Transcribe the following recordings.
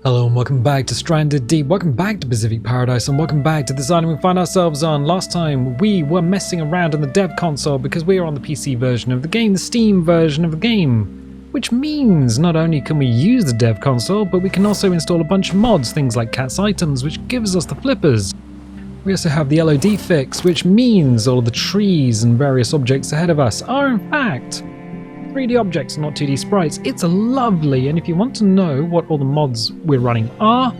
Hello and welcome back to Stranded Deep, welcome back to Pacific Paradise, and welcome back to this island we find ourselves on. Last time we were messing around in the dev console because we are on the PC version of the game, the Steam version of the game. Which means not only can we use the dev console, but we can also install a bunch of mods, things like Cat's Items, which gives us the flippers. We also have the LOD fix, which means all of the trees and various objects ahead of us are in fact 3D objects, not 2D sprites. It's lovely, and if you want to know what all the mods we're running are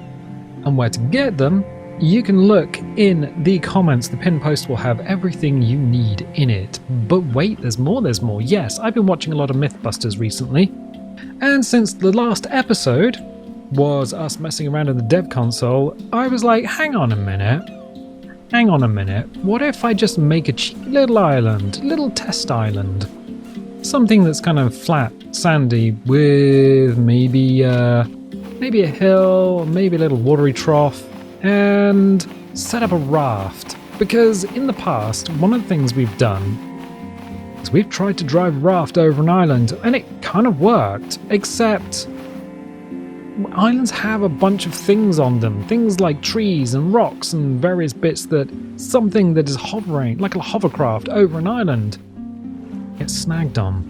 and where to get them, you can look in the comments. The pinned post will have everything you need in it. But wait, there's more. Yes, I've been watching a lot of Mythbusters recently, and since the last episode was us messing around in the dev console, I was like, hang on a minute, what if I just make a cheap little island, little test island? Something that's kind of flat, sandy, with maybe a hill, maybe a little watery trough, and set up a raft. Because in the past, one of the things we've done is we've tried to drive a raft over an island, and it kind of worked, except islands have a bunch of things on them, things like trees and rocks and various bits that something that is hovering, like a hovercraft over an island, gets snagged on.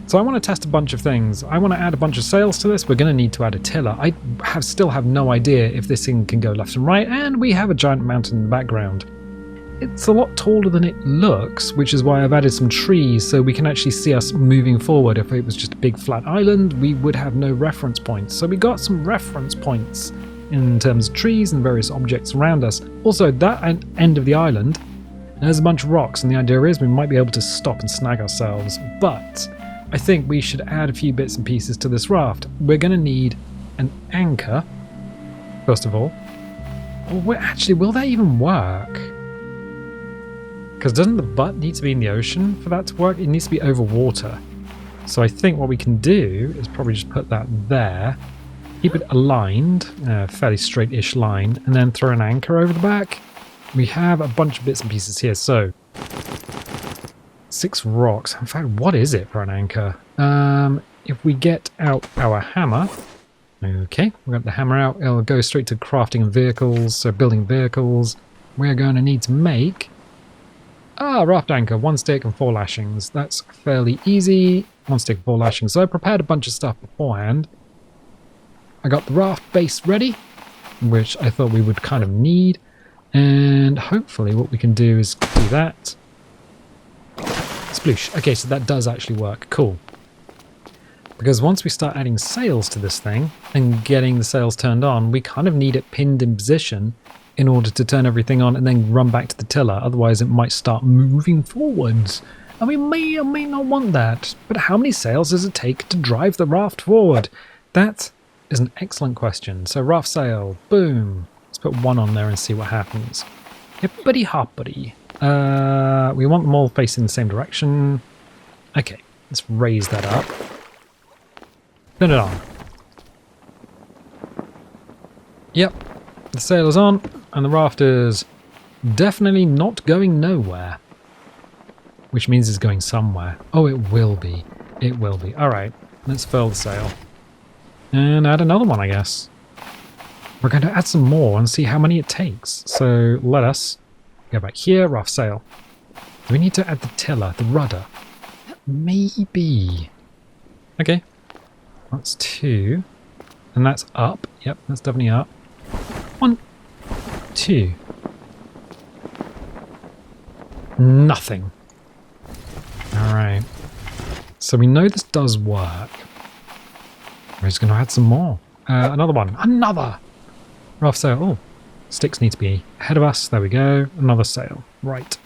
So I want to test a bunch of things. I want to add a bunch of sails to this. We're going to need to add a tiller. I still have no idea if this thing can go left and right, and we have a giant mountain in the background. It's a lot taller than it looks, which is why I've added some trees so we can actually see us moving forward. If it was just a big flat island, we would have no reference points. So we got some reference points in terms of trees and various objects around us. Also, that end of the island, there's a bunch of rocks, and the idea is we might be able to stop and snag ourselves, but I think we should add a few bits and pieces to this raft. We're going to need an anchor, first of all. Or actually, will that even work? Because doesn't the butt need to be in the ocean for that to work? It needs to be over water. So I think what we can do is probably just put that there, keep it aligned, fairly straight-ish line, and then throw an anchor over the back. We have a bunch of bits and pieces here, so 6 rocks. In fact, what is it for an anchor? If we get out our hammer, okay, we got the hammer out, it'll go straight to crafting of vehicles, so building vehicles. We're going to need to make a raft anchor, 1 stick and 4 lashings. That's fairly easy, 1 stick and 4 lashings. So I prepared a bunch of stuff beforehand. I got the raft base ready, which I thought we would kind of need. And hopefully what we can do is do that. Sploosh. Okay, so that does actually work. Cool. Because once we start adding sails to this thing and getting the sails turned on, we kind of need it pinned in position in order to turn everything on and then run back to the tiller. Otherwise it might start moving forwards. And we may or may not want that. But how many sails does it take to drive the raft forward? That is an excellent question. So raft sail. Boom. Let's put 1 on there and see what happens. Hippity hoppity. We want them all facing the same direction. Okay, let's raise that up. Turn it on. Yep, the sail is on, and the raft is definitely not going nowhere. Which means it's going somewhere. Oh, it will be. It will be. Alright, let's furl the sail. And add another one, I guess. We're going to add some more and see how many it takes. So let us go back here, raft sail. Do we need to add the tiller, the rudder? Maybe. Okay. That's 2. And that's up. Yep, that's definitely up. 1, 2. Nothing. Alright. So we know this does work. We're just going to add some more. Another one. Another! Raft sail. Oh, sticks need to be ahead of us. There we go. Another sail. Right.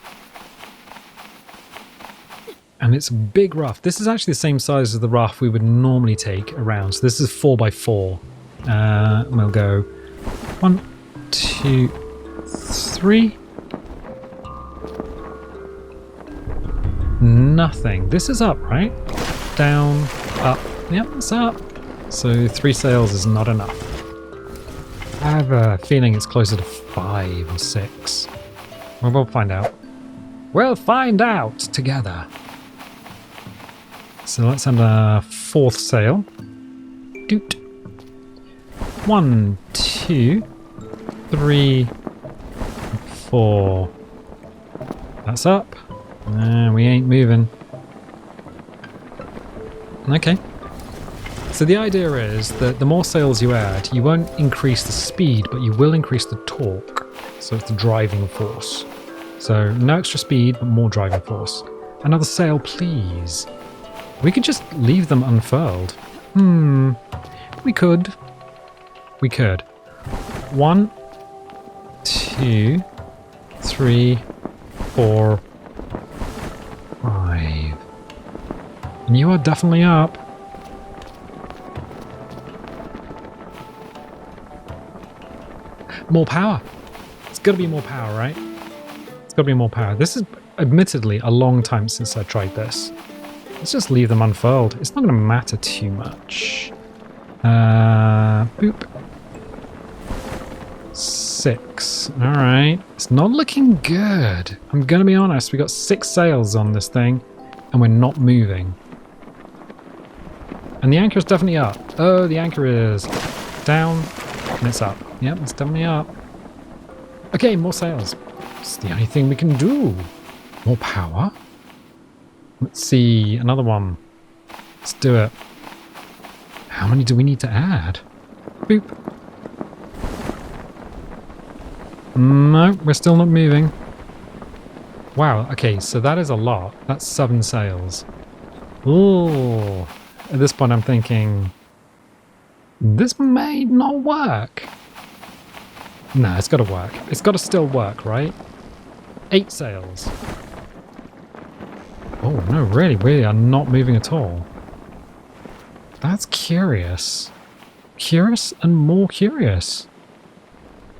And it's a big raft. This is actually the same size as the raft we would normally take around. So this is 4x4. And we'll go 1, 2, 3. Nothing. This is up, right? Down, up. Yep, it's up. So 3 sails is not enough. I have a feeling it's closer to 5 or 6. Well, we'll find out. We'll find out together. So let's add a 4th sail. Doot. 1, 2, 3, 4. That's up. We ain't moving. Okay. So the idea is that the more sails you add, you won't increase the speed, but you will increase the torque. So it's the driving force. So no extra speed, but more driving force. Another sail, please. We could just leave them unfurled. We could. We could. 1, 2, 3, 4, 5. And you are definitely up. More power. It's got to be more power, right? It's got to be more power. This is admittedly a long time since I tried this. Let's just leave them unfurled. It's not going to matter too much. Boop. 6. Alright. It's not looking good. I'm going to be honest. We got 6 sails on this thing and we're not moving. And the anchor is definitely up. Oh, the anchor is down and it's up. Yep, it's definitely up. Okay, more sails. It's the only thing we can do. More power. Let's see, another one. Let's do it. How many do we need to add? Boop. No, we're still not moving. Wow, okay, so that is a lot. That's 7 sails. Ooh. At this point I'm thinking, this may not work. No, it's got to work. It's got to still work, right? 8 sails. Oh, no, really, we are not moving at all. That's curious. Curious and more curious.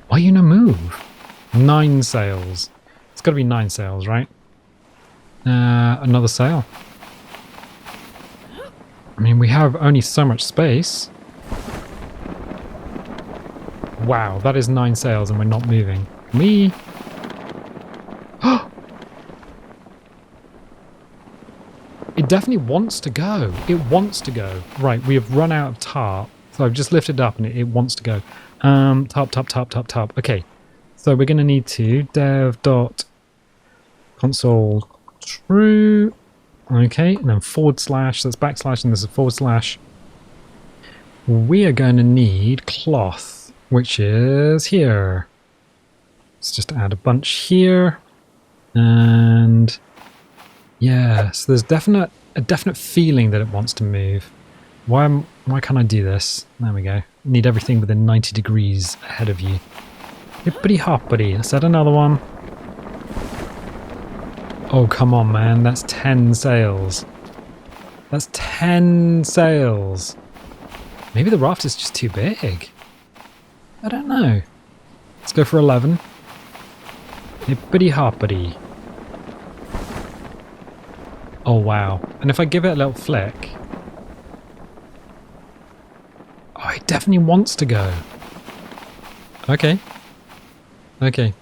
Why you no move? 9 sails. It's got to be 9 sails, right? Another sail. I mean, we have only so much space. Wow, that is 9 sails and we're not moving. Me. It definitely wants to go. It wants to go. Right, we have run out of tarp. So I've just lifted it up and it wants to go. Tarp. Okay. So we're going to need to dev.console true. Okay, and then / that's backslash, and this is /. We are going to need cloth, which is here. Let's just add a bunch here. And yeah, so there's a definite feeling that it wants to move. Why can't I do this? There we go. Need everything within 90 degrees ahead of you. Hippity hoppity. Let's add another one. Oh, come on, man. That's 10 sails. That's 10 sails. Maybe the raft is just too big. I don't know. Let's go for 11. Hippity hoppity. Oh, wow. And if I give it a little flick... Oh, it definitely wants to go. Okay. Okay.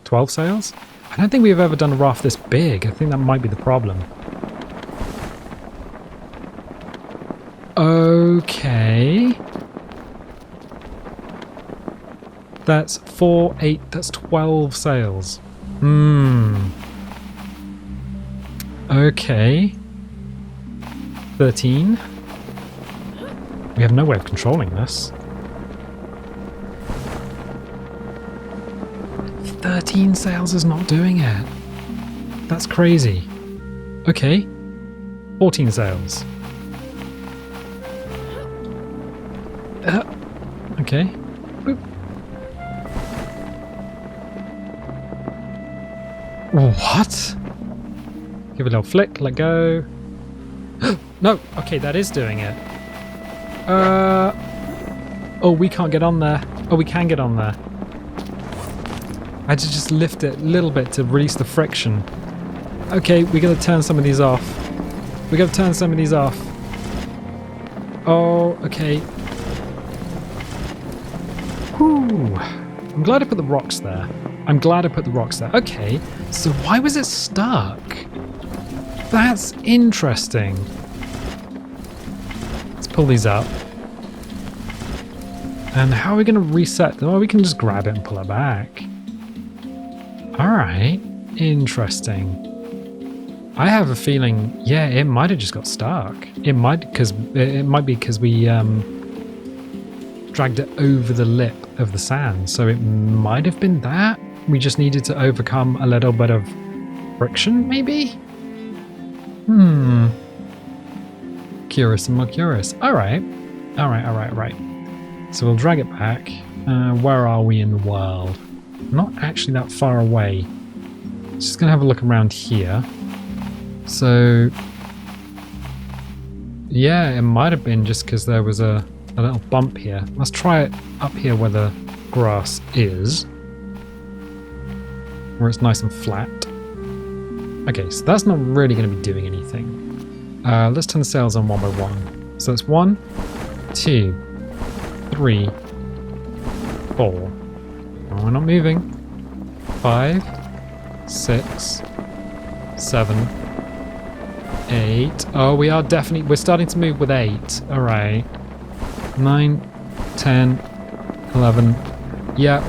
12 sails? I don't think we've ever done a raft this big. I think that might be the problem. Okay. That's 4, 8, that's 12 sails. Okay. 13. We have no way of controlling this. 13 sails is not doing it. That's crazy. Okay. 14 sails. Okay. Boop. What? Give it a little flick, let go. No! Okay, that is doing it. Oh, we can't get on there. Oh, we can get on there. I had to just lift it a little bit to release the friction. Okay, we gotta turn some of these off. We gotta turn some of these off. Oh, okay. Whew. I'm glad I put the rocks there. I'm glad I put the rocks there. Okay, so why was it stuck? That's interesting. Let's pull these up. And how are we going to reset? Oh, we can just grab it and pull it back. Alright, interesting. I have a feeling, yeah, it might have just got stuck. It might be because we dragged it over the lip of the sand. So it might have been that. We just needed to overcome a little bit of friction, maybe? Curious and more curious. Alright. So we'll drag it back. Where are we in the world? Not actually that far away. Just gonna have a look around here. So yeah, it might have been just because there was a little bump here. Let's try it up here where the grass is, where it's nice and flat. Okay, so that's not really going to be doing anything. Let's turn the sails on one by one. So it's 1, 2, 3, 4. Oh, we're not moving. 5, 6, 7, 8. Oh, we're starting to move with 8. All right. 9, 10, 11. Yeah,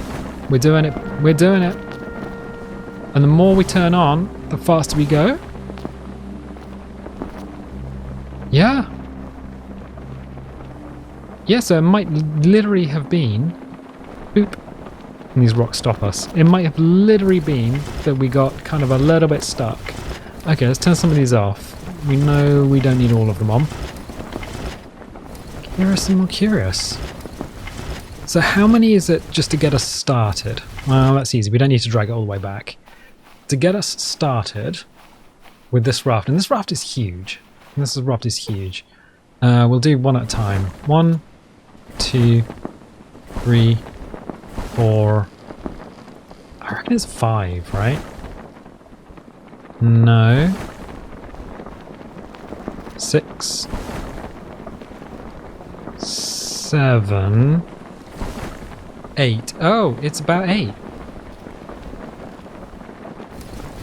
we're doing it. And the more we turn on, the faster we go. Yeah. Yeah, so it might literally have been... Boop. And these rocks stop us. It might have literally been that we got kind of a little bit stuck. Okay, let's turn some of these off. We know we don't need all of them on. Curious and more curious. So how many is it just to get us started? Well, that's easy. We don't need to drag it all the way back. To get us started with this raft, and this raft is huge. We'll do one at a time. 1, 2, 3, 4. I reckon it's 5, right? No. 6, 7, 8. Oh, it's about 8.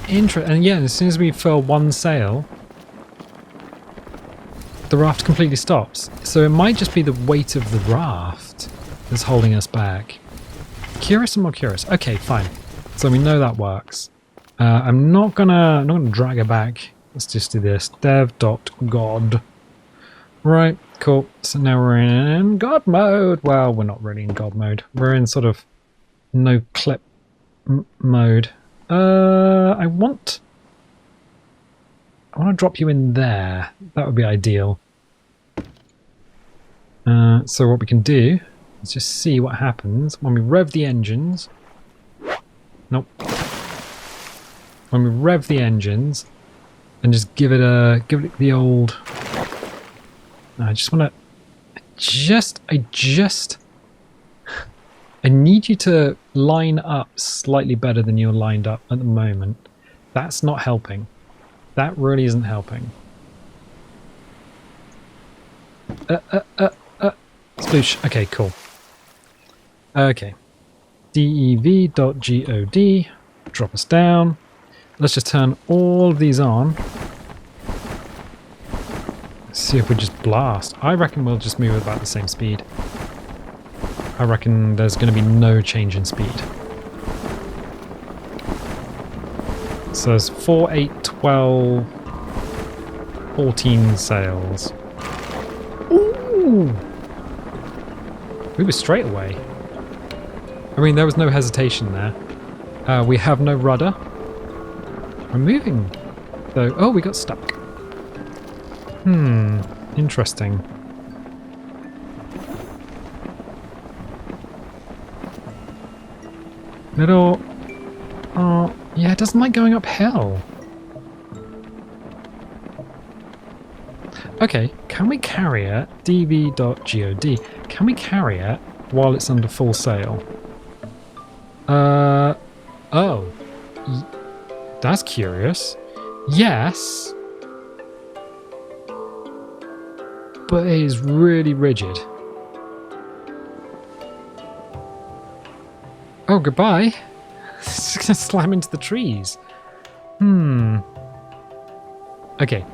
And yeah, as soon as we fill one sail, the raft completely stops. So it might just be the weight of the raft that's holding us back. Curious and more curious. Okay, fine. So we know that works. I'm not gonna drag it back. Let's just do this. Dev.god. Right, cool. So now we're in God mode. Well, we're not really in God mode. We're in sort of no clip mode. I want to drop you in there. That would be ideal. So what we can do is just see what happens when we rev the engines. Nope. When we rev the engines and just give it the old. I just want to. I need you to line up slightly better than you're lined up at the moment. That's not helping. That really isn't helping. Sploosh. Okay, cool. Okay. dev.god. Drop us down. Let's just turn all of these on. Let's see if we just blast. I reckon we'll just move at about the same speed. I reckon there's going to be no change in speed. So there's 4, 8, 12, 14 sails. Ooh! We were straight away. I mean, there was no hesitation there. We have no rudder. We're moving, though. Oh, we got stuck. Interesting. Little... Oh, yeah, it doesn't like going uphill. Okay, can we carry it? dv.god. Can we carry it while it's under full sail? Oh. That's curious. Yes. But it is really rigid. Oh, goodbye. It's just gonna slam into the trees. Okay.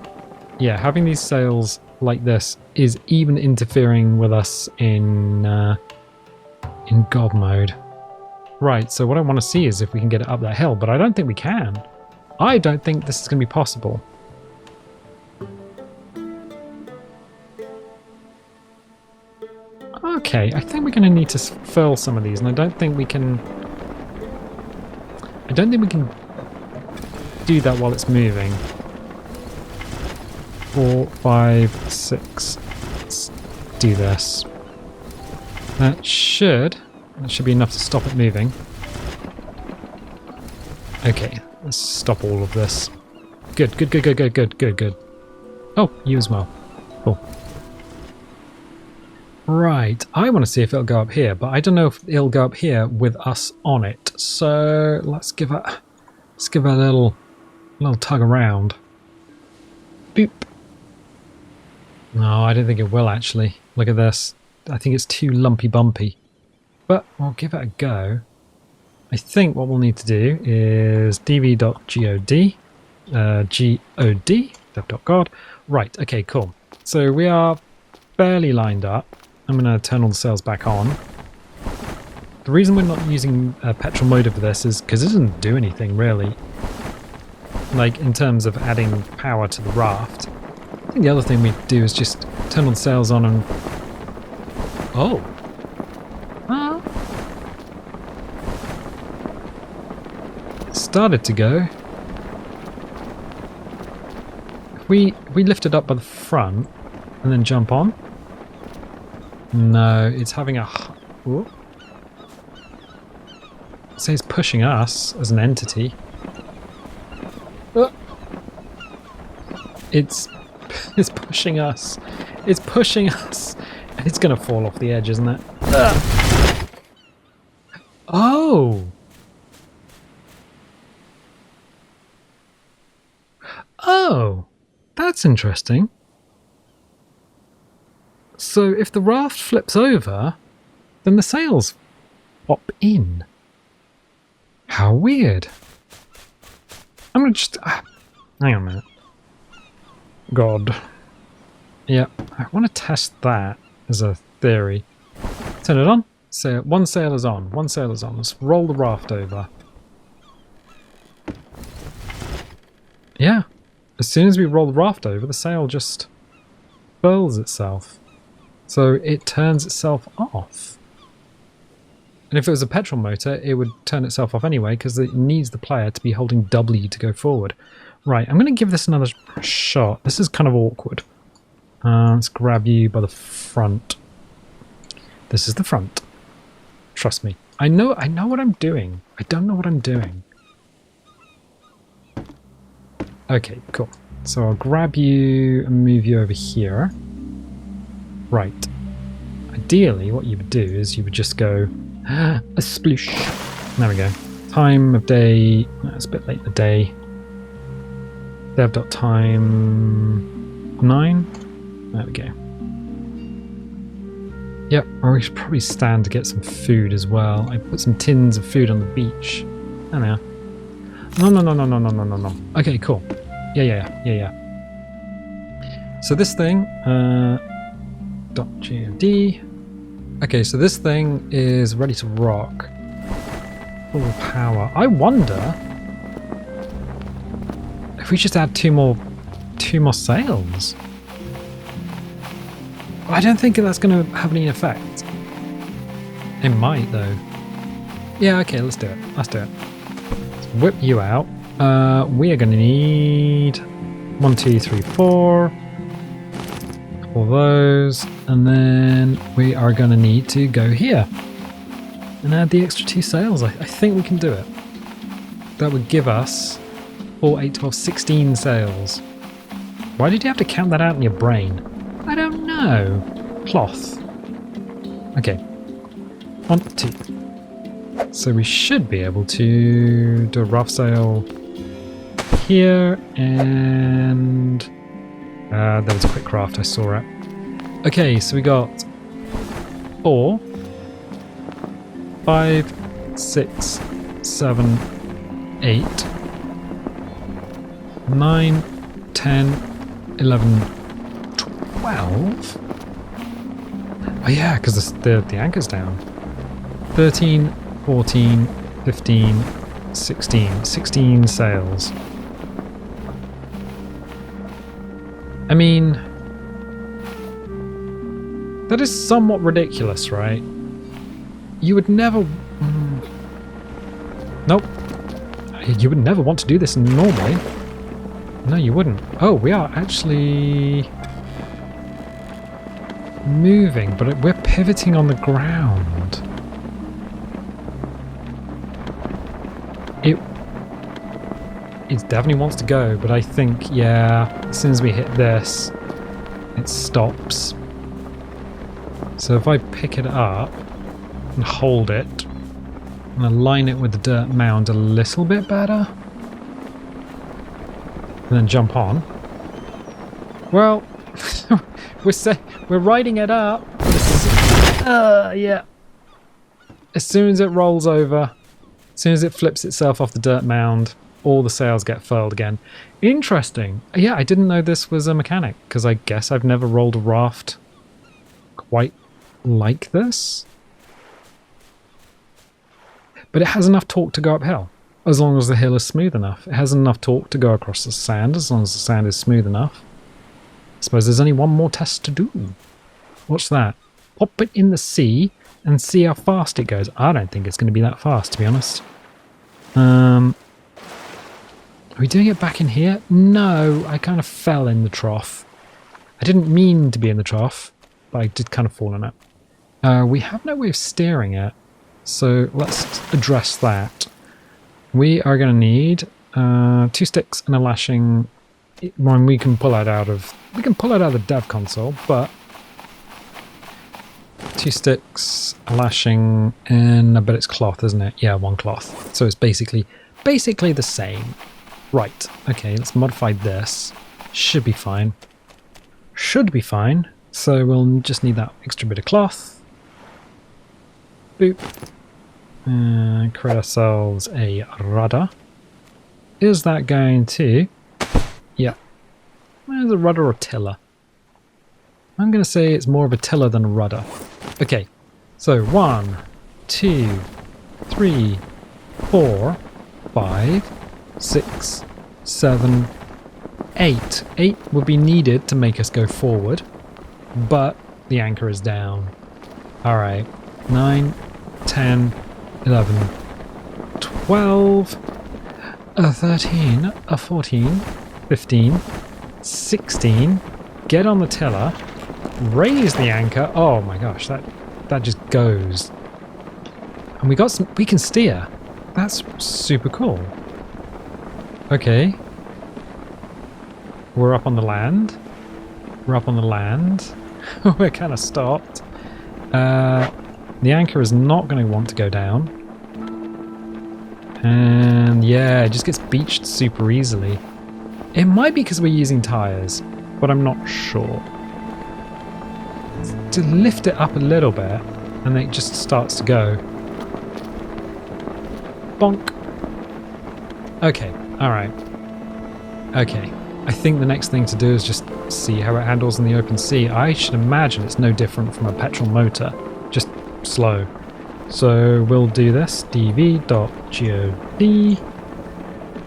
Yeah, having these sails like this is even interfering with us in in God mode. Right, so what I want to see is if we can get it up that hill, but I don't think we can. I don't think this is going to be possible. Okay, I think we're going to need to furl some of these, and I don't think we can do that while it's moving. 4, 5, 6. Let's do this. That should be enough to stop it moving. Okay, let's stop all of this. Good. Oh, you as well. Cool. Right, I want to see if it'll go up here, but I don't know if it'll go up here with us on it. So let's give it a little tug around. Boop. No, I don't think it will actually. Look at this. I think it's too lumpy bumpy. But we'll give it a go. I think what we'll need to do is dv.god, dev.god. Right, okay, cool. So we are fairly lined up. I'm going to turn all the sails back on. The reason we're not using petrol motor for this is because it doesn't do anything really. Like in terms of adding power to the raft. I think the other thing we do is just turn all the sails on and... Oh! It started to go. If we lift it up by the front and then jump on. No, it's having a... Whoop. So it's pushing us as an entity. It's pushing us. It's pushing us. And it's going to fall off the edge, isn't it? Oh! Oh! That's interesting. So if the raft flips over, then the sails pop in. How weird. I'm going to just... hang on a minute. God. Yeah, I want to test that as a theory. Turn it on. One sail is on. One sail is on. Let's roll the raft over. Yeah. As soon as we roll the raft over, the sail just furls itself. So it turns itself off. And if it was a petrol motor, it would turn itself off anyway because it needs the player to be holding W to go forward. Right, I'm going to give this another shot. This is kind of awkward. Let's grab you by the front. This is the front. Trust me. I know what I'm doing. I don't know what I'm doing. Okay, cool. So I'll grab you and move you over here. Right. Ideally, what you would do is you would just go a sploosh. There we go. Time of day. It's a bit late in the day. Dev.time 9. There we go. Yep, or we should probably stand to get some food as well. I put some tins of food on the beach. Oh no. No. Okay, cool. Yeah. So this thing, .gad. Okay, so this thing is ready to rock. Full power. I wonder if we just add two more sails. I don't think that's going to have any effect. It might though. Yeah, okay, let's do it. Let's whip you out. We are going to need 1, 2, 3, 4. All those, and then we are going to need to go here and add the extra 2 sails. I think we can do it. That would give us 4, 8, 12, 16 sails. Why did you have to count that out in your brain? I don't know. Cloth. Okay. 1, 2. So we should be able to do a raft sail here, and that was a quick craft, I saw it. Okay, so we got 4, 5, 6, 7, 8, 9, 10, 11, 12. Oh yeah, because the anchor's down. 13, 14, 15, 16. 16 sails. I mean, that is somewhat ridiculous, right? You would never... Nope. You would never want to do this normally. No, you wouldn't. Oh, we are actually moving, but we're pivoting on the ground. It definitely wants to go, but I think, yeah, as soon as we hit this, it stops. So if I pick it up and hold it and align it with the dirt mound a little bit better, and then jump on. Well, we're riding it up. Yeah. As soon as it rolls over, as soon as it flips itself off the dirt mound, all the sails get furled again. Interesting. Yeah, I didn't know this was a mechanic, because I guess I've never rolled a raft quite like this. But it has enough torque to go uphill, as long as the hill is smooth enough. It has enough torque to go across the sand, as long as the sand is smooth enough. I suppose there's only one more test to do. What's that? Pop it in the sea and see how fast it goes. I don't think it's going to be that fast, to be honest. Are we doing it back in here? No, I kind of fell in the trough. I didn't mean to be in the trough, but I did kind of fall in it. We have no way of steering it, so let's address that. We are going to need 2 sticks and a lashing. When we can pull it out of the dev console, but 2 sticks, a lashing, and I bet it's cloth, isn't it? Yeah, 1 cloth. So it's basically the same. Right, okay, let's modify this. Should be fine. Should be fine. So we'll just need that extra bit of cloth. Boop. Create ourselves a rudder. Is that going to... Yeah. There's a rudder or tiller. I'm going to say it's more of a tiller than a rudder. Okay, so 1, 2, 3, 4, 5, 6, 7, 8. 8 would be needed to make us go forward, but the anchor is down. Alright, 9, 10, 11, 12, 13, 14, 15, 16. Get on the tiller, raise the anchor. Oh my gosh, that just goes. And we can steer. That's super cool. Okay. We're up on the land. We're up on the land. We're kind of stopped. The anchor is not going to want to go down. And yeah, it just gets beached super easily. It might be because we're using tyres, but I'm not sure. To lift it up a little bit, and then it just starts to go. Bonk. Okay, alright. Okay, I think the next thing to do is just see how it handles in the open sea. I should imagine it's no different from a petrol motor, just slow. So we'll do this, dv.god.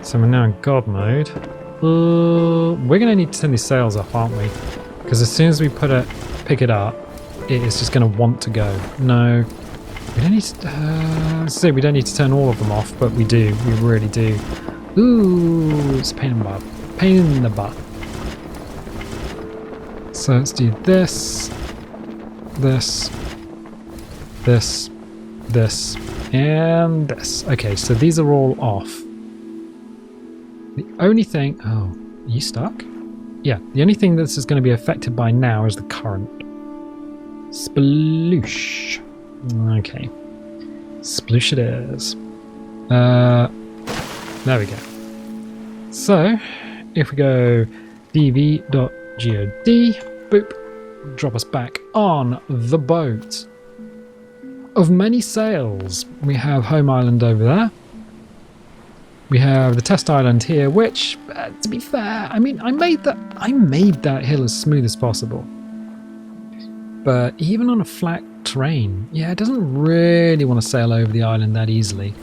So we're now in God mode. We're going to need to turn these sails off, aren't we? Because as soon as we pick it up, it is just going to want to go. No, we don't need to. We don't need to turn all of them off, but we do. We really do. Ooh, it's a pain in the butt. Pain in the butt. So let's do this, this, this, this, and this. Okay, so these are all off. The only thing... Oh, are you stuck? Yeah, the only thing this is going to be affected by now is the current. Sploosh. Okay. Sploosh it is. There we go. So, if we go dv.god, boop, drop us back on the boat. Of many sails, we have Home Island over there. We have the test island here, which, to be fair, I mean, I made that hill as smooth as possible. But even on a flat terrain. Yeah, it doesn't really want to sail over the island that easily.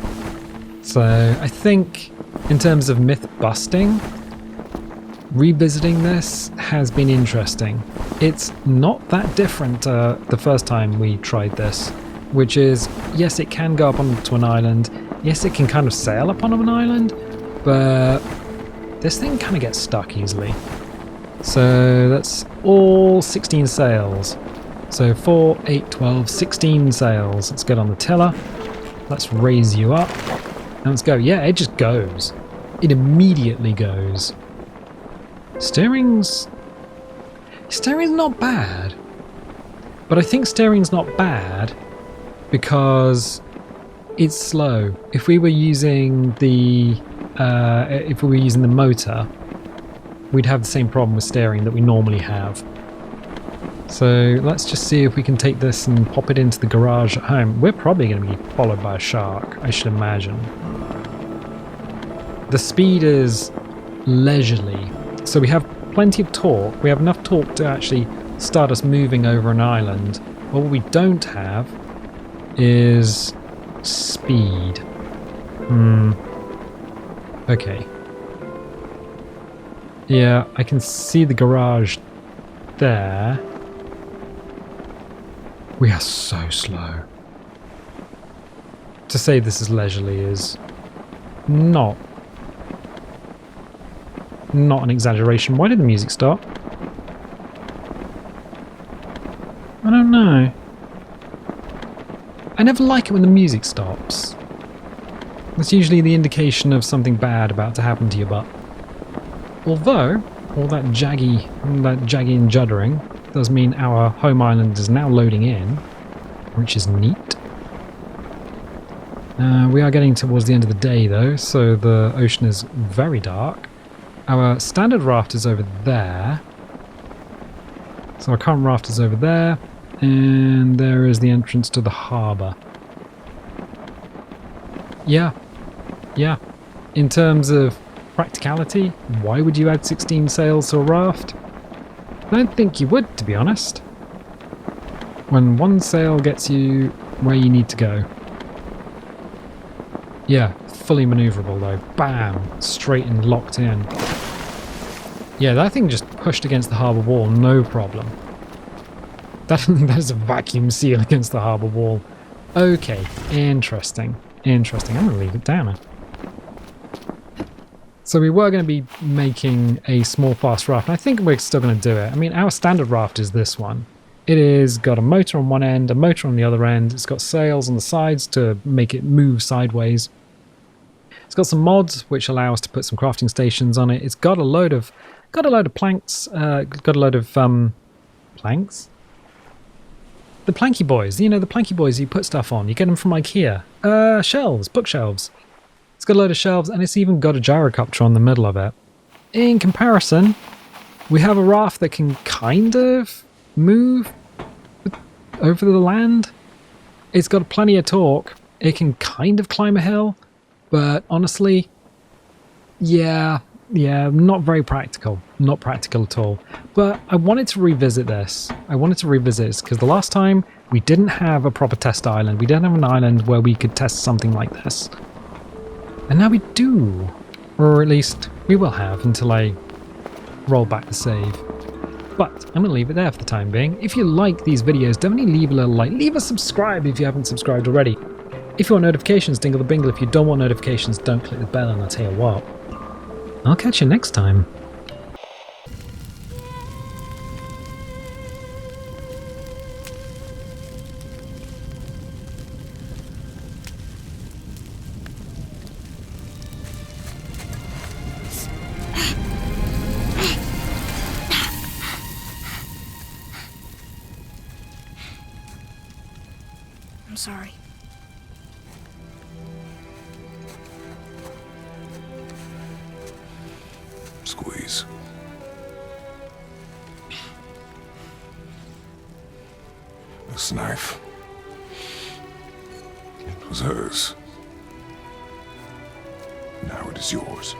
So I think in terms of myth busting, revisiting this has been interesting. It's not that different the first time we tried this, which is, yes, it can go up onto an island. Yes, it can kind of sail up on an island, but this thing kind of gets stuck easily. So that's all 16 sails. So 4, 8, 12, 16 sails. Let's get on the tiller. Let's raise you up. And let's go. Yeah, it just goes. It immediately goes. Steering's not bad. But I think steering's not bad because it's slow. If we were using the motor, we'd have the same problem with steering that we normally have. So let's just see if we can take this and pop it into the garage at home. We're probably going to be followed by a shark, I should imagine. The speed is leisurely, so we have plenty of torque. We have enough torque to actually start us moving over an island. But what we don't have is speed. Okay. Yeah, I can see the garage there. We are so slow. To say this is leisurely is not an exaggeration. Why did the music stop? I don't know. I never like it when the music stops. That's usually the indication of something bad about to happen to your butt. Although, all that jaggy and juddering does mean our home island is now loading in, which is neat. We are getting towards the end of the day though, so the ocean is very dark. Our standard raft is over there. So our current raft is over there, and there is the entrance to the harbour. Yeah. In terms of practicality, why would you add 16 sails to a raft? I don't think you would, to be honest. When one sail gets you where you need to go. Yeah, fully manoeuvrable though. Bam! Straight and locked in. Yeah, that thing just pushed against the harbour wall, no problem. That is a vacuum seal against the harbour wall. Okay, interesting. I'm going to leave it down now. So we were going to be making a small fast raft, and I think we're still going to do it. I mean, our standard raft is this one. It is got a motor on one end, a motor on the other end. It's got sails on the sides to make it move sideways. It's got some mods which allow us to put some crafting stations on it. It's got a load of planks. Got a load of planks. The planky boys. You know, the planky boys you put stuff on. You get them from IKEA. Shelves, bookshelves. It's got a load of shelves, and it's even got a gyrocopter on the middle of it. In comparison, we have a raft that can kind of move over the land. It's got plenty of torque. It can kind of climb a hill, but honestly, yeah, not very practical. Not practical at all. But I wanted to revisit this. Because the last time we didn't have a proper test island. We didn't have an island where we could test something like this. And now we do. Or at least we will have until I roll back the save. But I'm going to leave it there for the time being. If you like these videos, definitely leave a little like. Leave a subscribe if you haven't subscribed already. If you want notifications, dingle the bingle. If you don't want notifications, don't click the bell, and I'll tell you what. I'll catch you next time. I'm sorry. Squeeze. This knife. It was hers. Now it is yours.